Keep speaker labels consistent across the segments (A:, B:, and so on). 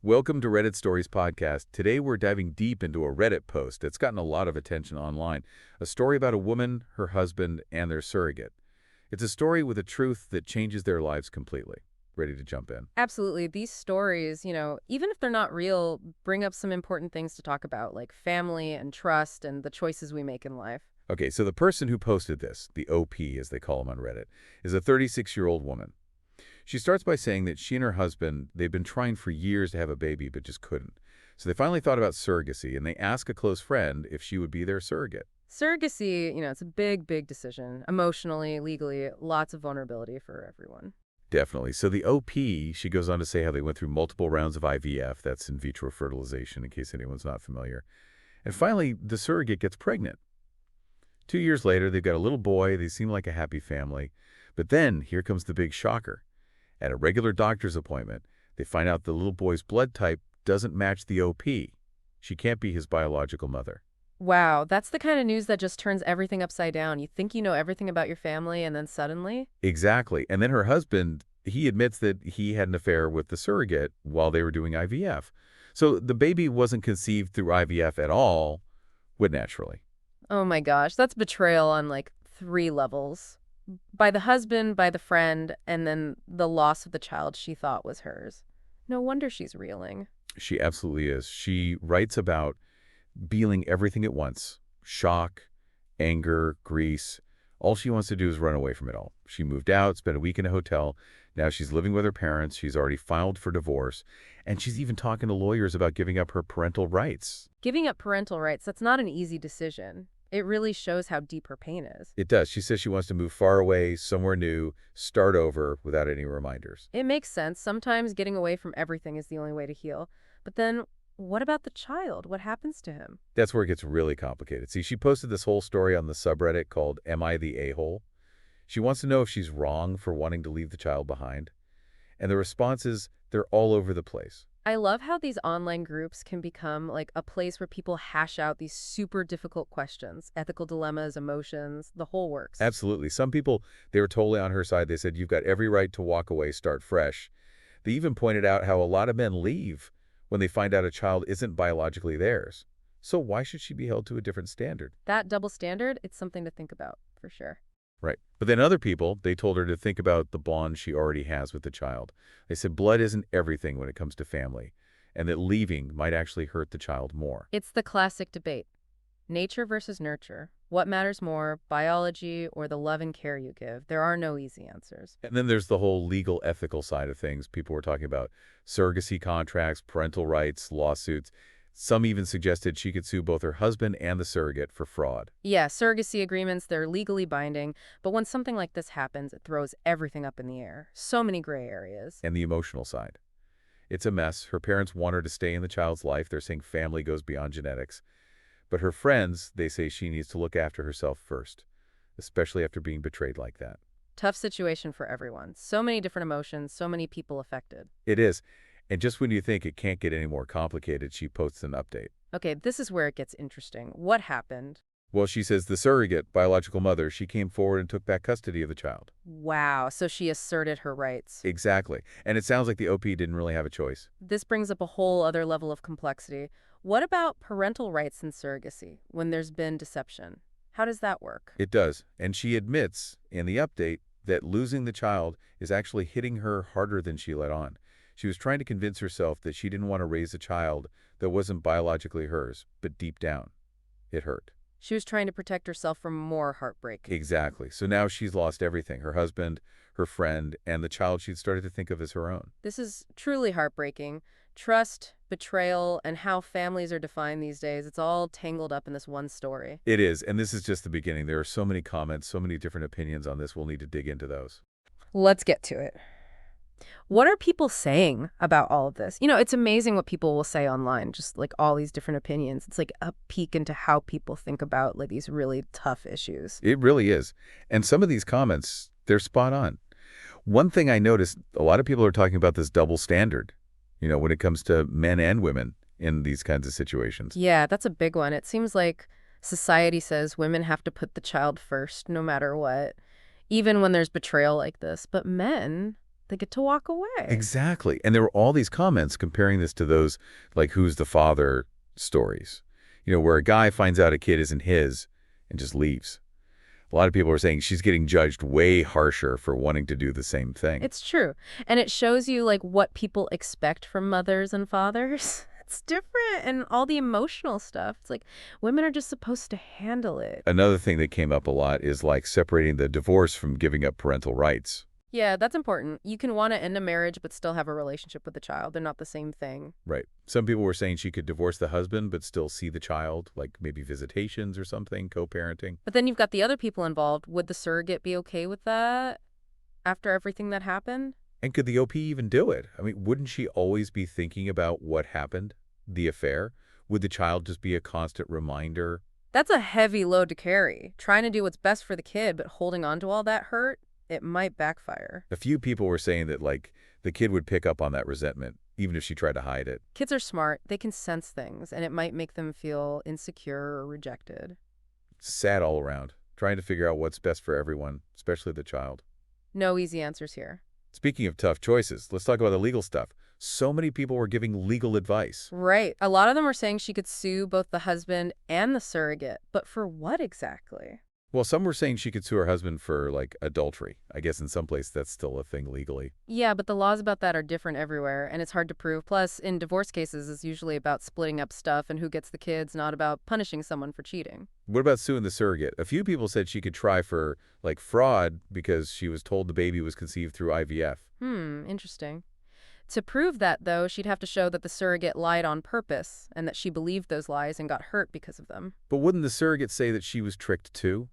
A: Welcome to Reddit Stories Podcast. Today we're diving deep into a Reddit post that's gotten a lot of attention online. A story about a woman, her husband, and their surrogate. It's a story with a truth that changes their lives completely. Ready to jump in?
B: Absolutely. These stories, even if they're not real, bring up some important things to talk about, like family and trust and the choices we make in life.
A: Okay, so the person who posted this, the OP as they call him on Reddit, is a 36-year-old woman. She starts by saying that she and her husband, they've been trying for years to have a baby but just couldn't. So they finally thought about surrogacy, and they asked a close friend if she would be their surrogate.
B: Surrogacy, it's a big, big decision. Emotionally, legally, lots of vulnerability for everyone.
A: Definitely. So the OP, she goes on to say how they went through multiple rounds of IVF, that's in vitro fertilization, in case anyone's not familiar. And finally, the surrogate gets pregnant. 2 years later, they've got a little boy. They seem like a happy family. But then, here comes the big shocker. At a regular doctor's appointment, they find out the little boy's blood type doesn't match the OP. She can't be his biological mother.
B: Wow, that's the kind of news that just turns everything upside down. You think you know everything about your family, and then suddenly?
A: Exactly. And then her husband, he admits that he had an affair with the surrogate while they were doing IVF. So the baby wasn't conceived through IVF at all, but naturally.
B: Oh my gosh, that's betrayal on like three levels. By the husband, by the friend, and then the loss of the child she thought was hers. No wonder she's reeling.
A: She absolutely is. She writes about feeling everything at once: shock, anger, grief. All she wants to do is run away from it all. She moved out, spent a week in a hotel. Now she's living with her parents. She's already filed for divorce. And she's even talking to lawyers about giving up her parental rights.
B: Giving up parental rights, that's not an easy decision. It really shows how deep her pain is.
A: It does. She says she wants to move far away, somewhere new, start over without any reminders.
B: It makes sense. Sometimes getting away from everything is the only way to heal. But then, what about the child? What happens to him?
A: That's where it gets really complicated. See, she posted this whole story on the subreddit called Am I the A-hole? She wants to know if she's wrong for wanting to leave the child behind. And the responses, they're all over the place.
B: I love how these online groups can become like a place where people hash out these super difficult questions, ethical dilemmas, emotions, the whole works.
A: Absolutely. Some people, they were totally on her side. They said, you've got every right to walk away, start fresh. They even pointed out how a lot of men leave when they find out a child isn't biologically theirs. So why should she be held to a different standard?
B: That double standard, it's something to think about, for sure.
A: Right. But then other people, they told her to think about the bond she already has with the child. They said blood isn't everything when it comes to family, and that leaving might actually hurt the child more.
B: It's the classic debate. Nature versus nurture. What matters more, biology or the love and care you give? There are no easy answers.
A: And then there's the whole legal, ethical side of things. People were talking about surrogacy contracts, parental rights, lawsuits. Some even suggested she could sue both her husband and the surrogate for fraud.
B: Yeah, surrogacy agreements, they're legally binding, but when something like this happens, it throws everything up in the air. So many gray areas.
A: And the emotional side. It's a mess. Her parents want her to stay in the child's life. They're saying family goes beyond genetics. But her friends, they say she needs to look after herself first, especially after being betrayed like that.
B: Tough situation for everyone. So many different emotions, so many people affected.
A: It is. And just when you think it can't get any more complicated, she posts an update.
B: Okay, this is where it gets interesting. What happened?
A: Well, she says the surrogate, biological mother, she came forward and took back custody of the child.
B: Wow, so she asserted her rights.
A: Exactly. And it sounds like the OP didn't really have a choice.
B: This brings up a whole other level of complexity. What about parental rights in surrogacy when there's been deception? How does that work?
A: It does. And she admits in the update that losing the child is actually hitting her harder than she let on. She was trying to convince herself that she didn't want to raise a child that wasn't biologically hers, but deep down, it hurt.
B: She was trying to protect herself from more heartbreak.
A: Exactly. So now she's lost everything: her husband, her friend, and the child she'd started to think of as her own.
B: This is truly heartbreaking. Trust, betrayal, and how families are defined these days, it's all tangled up in this one story.
A: It is, and this is just the beginning. There are so many comments, so many different opinions on this. We'll need to dig into those.
B: Let's get to it. What are people saying about all of this? It's amazing what people will say online, just like all these different opinions. It's like a peek into how people think about like these really tough issues.
A: It really is. And some of these comments, they're spot on. One thing I noticed, a lot of people are talking about this double standard, when it comes to men and women in these kinds of situations.
B: Yeah, that's a big one. It seems like society says women have to put the child first no matter what, even when there's betrayal like this. But men, They get to walk away.
A: Exactly. And there were all these comments comparing this to those, like, who's the father stories, where a guy finds out a kid isn't his and just leaves. A lot of people are saying she's getting judged way harsher for wanting to do the same thing.
B: It's true. And it shows you, like, what people expect from mothers and fathers. It's different, and all the emotional stuff. It's like women are just supposed to handle it.
A: Another thing that came up a lot is, like, separating the divorce from giving up parental rights.
B: Yeah, that's important. You can want to end a marriage but still have a relationship with the child. They're not the same thing.
A: Right. Some people were saying she could divorce the husband but still see the child, like maybe visitations or something, co-parenting.
B: But then you've got the other people involved. Would the surrogate be okay with that after everything that happened?
A: And could the OP even do it? I mean, wouldn't she always be thinking about what happened, the affair? Would the child just be a constant reminder?
B: That's a heavy load to carry. Trying to do what's best for the kid, but holding on to all that hurt, it might backfire.
A: A few people were saying that, like, the kid would pick up on that resentment, even if she tried to hide it.
B: Kids are smart. They can sense things, and it might make them feel insecure or rejected.
A: Sad all around, trying to figure out what's best for everyone, especially the child.
B: No easy answers here.
A: Speaking of tough choices, let's talk about the legal stuff. So many people were giving legal advice.
B: Right. A lot of them were saying she could sue both the husband and the surrogate. But for what exactly?
A: Well, some were saying she could sue her husband for, like, adultery. I guess in some places that's still a thing legally.
B: Yeah, but the laws about that are different everywhere, and it's hard to prove. Plus, in divorce cases, it's usually about splitting up stuff and who gets the kids, not about punishing someone for cheating.
A: What about suing the surrogate? A few people said she could try for, like, fraud because she was told the baby was conceived through IVF.
B: Interesting. To prove that, though, she'd have to show that the surrogate lied on purpose and that she believed those lies and got hurt because of them.
A: But wouldn't the surrogate say that she was tricked too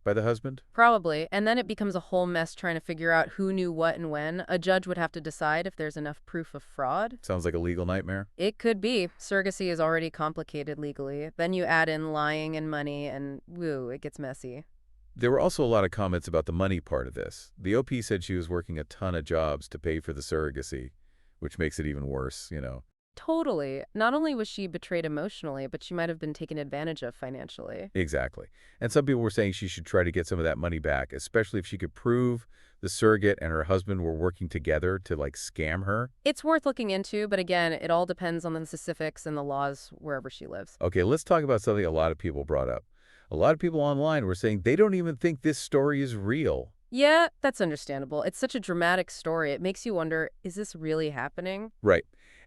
A: by the husband?
B: Probably. And then it becomes a whole mess trying to figure out who knew what and when. A judge would have to decide if there's enough proof of fraud.
A: Sounds like a legal nightmare.
B: It could be. Surrogacy is already complicated legally. Then you add in lying and money, and woo, it gets messy.
A: There were also a lot of comments about the money part of this. The OP said she was working a ton of jobs to pay for the surrogacy, which makes it even worse.
B: Totally. Not only was she betrayed emotionally, but she might have been taken advantage of financially.
A: Exactly. And some people were saying she should try to get some of that money back, especially if she could prove the surrogate and her husband were working together to, like, scam her.
B: It's worth looking into, but again, it all depends on the specifics and the laws wherever she lives.
A: Okay, let's talk about something a lot of people brought up. A lot of people online were saying they don't even think this story is real.
B: Yeah, that's understandable. It's such a dramatic story. It makes you wonder, is this really happening?
A: Right.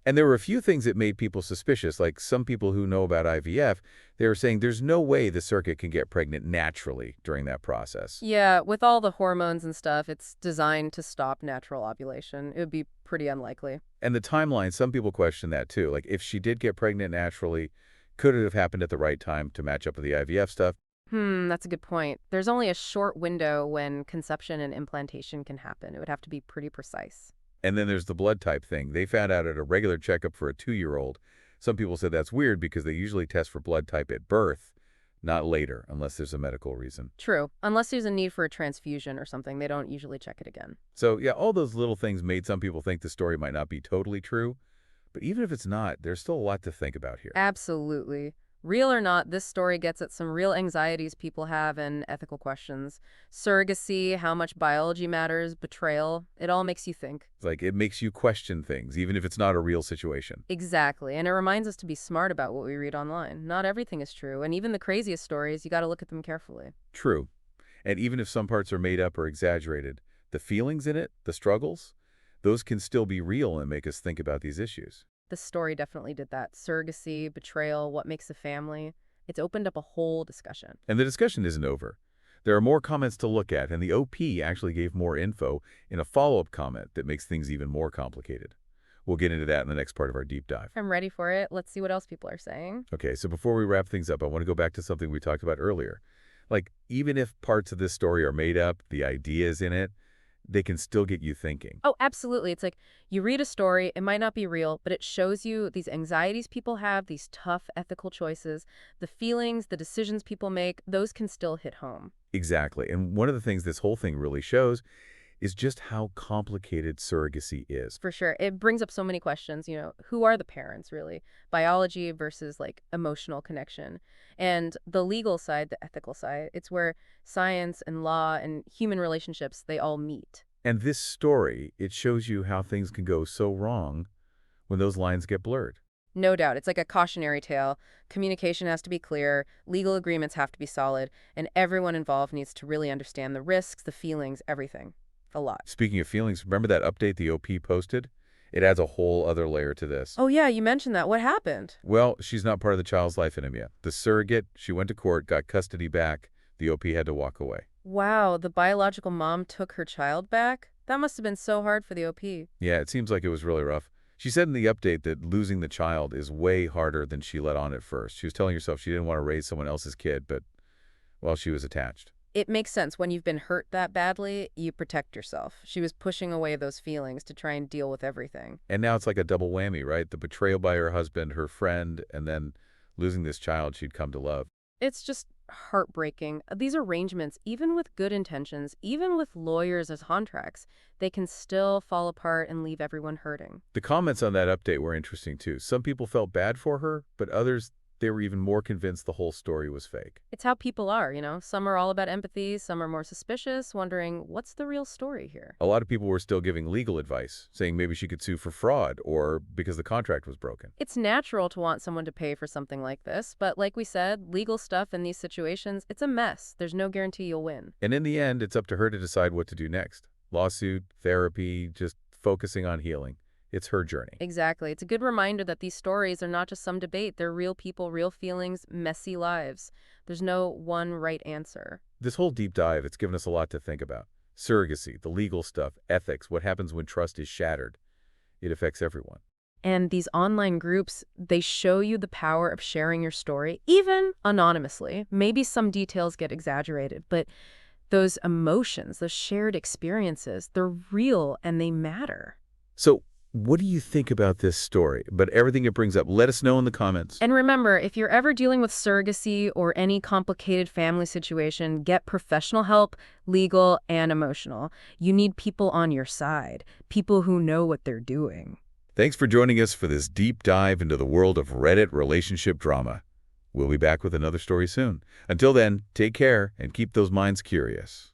A: And there were a few things that made people suspicious, like some people who know about IVF, they were saying there's no way the surrogate can get pregnant naturally during that process.
B: Yeah, with all the hormones and stuff, it's designed to stop natural ovulation. It would be pretty unlikely.
A: And the timeline, some people question that too. Like, if she did get pregnant naturally, could it have happened at the right time to match up with the IVF stuff?
B: That's a good point. There's only a short window when conception and implantation can happen. It would have to be pretty precise.
A: And then there's the blood type thing. They found out at a regular checkup for a 2-year-old. Some people said that's weird because they usually test for blood type at birth, not later, unless there's a medical reason.
B: True. Unless there's a need for a transfusion or something, they don't usually check it again.
A: So, yeah, all those little things made some people think the story might not be totally true. But even if it's not, there's still a lot to think about here.
B: Absolutely. Real or not, this story gets at some real anxieties people have and ethical questions. Surrogacy, how much biology matters, betrayal, it all makes you think.
A: It's like it makes you question things, even if it's not a real situation.
B: Exactly, and it reminds us to be smart about what we read online. Not everything is true, and even the craziest stories, you got to look at them carefully.
A: True. And even if some parts are made up or exaggerated, the feelings in it, the struggles, those can still be real and make us think about these issues.
B: The story definitely did that. Surrogacy, betrayal, what makes a family. It's opened up a whole discussion.
A: And the discussion isn't over. There are more comments to look at, and the OP actually gave more info in a follow-up comment that makes things even more complicated. We'll get into that in the next part of our deep dive.
B: I'm ready for it. Let's see what else people are saying.
A: Okay, so before we wrap things up, I want to go back to something we talked about earlier. Like, even if parts of this story are made up, the ideas in it, they can still get you thinking.
B: Oh, absolutely. It's like you read a story, it might not be real, but it shows you these anxieties people have, these tough ethical choices, the feelings, the decisions people make, those can still hit home.
A: Exactly. And one of the things this whole thing really shows is just how complicated surrogacy is.
B: For sure. It brings up so many questions, who are the parents really? Biology versus like emotional connection. And the legal side, the ethical side, it's where science and law and human relationships, they all meet.
A: And this story, it shows you how things can go so wrong when those lines get blurred.
B: No doubt. It's like a cautionary tale. Communication has to be clear, legal agreements have to be solid, and everyone involved needs to really understand the risks, the feelings, everything. A lot.
A: Speaking of feelings, remember that update the OP posted? It adds a whole other layer to this.
B: Oh, yeah, you mentioned that. What happened?
A: Well, she's not part of the child's life anymore yet. The surrogate, she went to court, got custody back. The OP had to walk away.
B: Wow, the biological mom took her child back? That must have been so hard for the OP.
A: Yeah, it seems like it was really rough. She said in the update that losing the child is way harder than she let on at first. She was telling herself she didn't want to raise someone else's kid, but, well, she was attached.
B: It makes sense. When you've been hurt that badly, you protect yourself. She was pushing away those feelings to try and deal with everything.
A: And now it's like a double whammy, right? The betrayal by her husband, her friend, and then losing this child she'd come to love.
B: It's just heartbreaking. These arrangements, even with good intentions, even with lawyers as contracts, they can still fall apart and leave everyone hurting.
A: The comments on that update were interesting, too. Some people felt bad for her, but others, they were even more convinced the whole story was fake.
B: It's how people are, Some are all about empathy, some are more suspicious, wondering, what's the real story here?
A: A lot of people were still giving legal advice, saying maybe she could sue for fraud or because the contract was broken.
B: It's natural to want someone to pay for something like this, but like we said, legal stuff in these situations, it's a mess. There's no guarantee you'll win.
A: And in the end, it's up to her to decide what to do next. Lawsuit, therapy, just focusing on healing. It's her journey.
B: Exactly. It's a good reminder that these stories are not just some debate. They're real people, real feelings, messy lives. There's no one right answer.
A: This whole deep dive, it's given us a lot to think about. Surrogacy, the legal stuff, ethics, what happens when trust is shattered. It affects everyone.
B: And these online groups, they show you the power of sharing your story, even anonymously. Maybe some details get exaggerated, but those emotions, those shared experiences, they're real and they matter.
A: So, what do you think about this story? But everything it brings up, let us know in the comments.
B: And remember, if you're ever dealing with surrogacy or any complicated family situation, get professional help, legal and emotional. You need people on your side, people who know what they're doing.
A: Thanks for joining us for this deep dive into the world of Reddit relationship drama. We'll be back with another story soon. Until then, take care and keep those minds curious.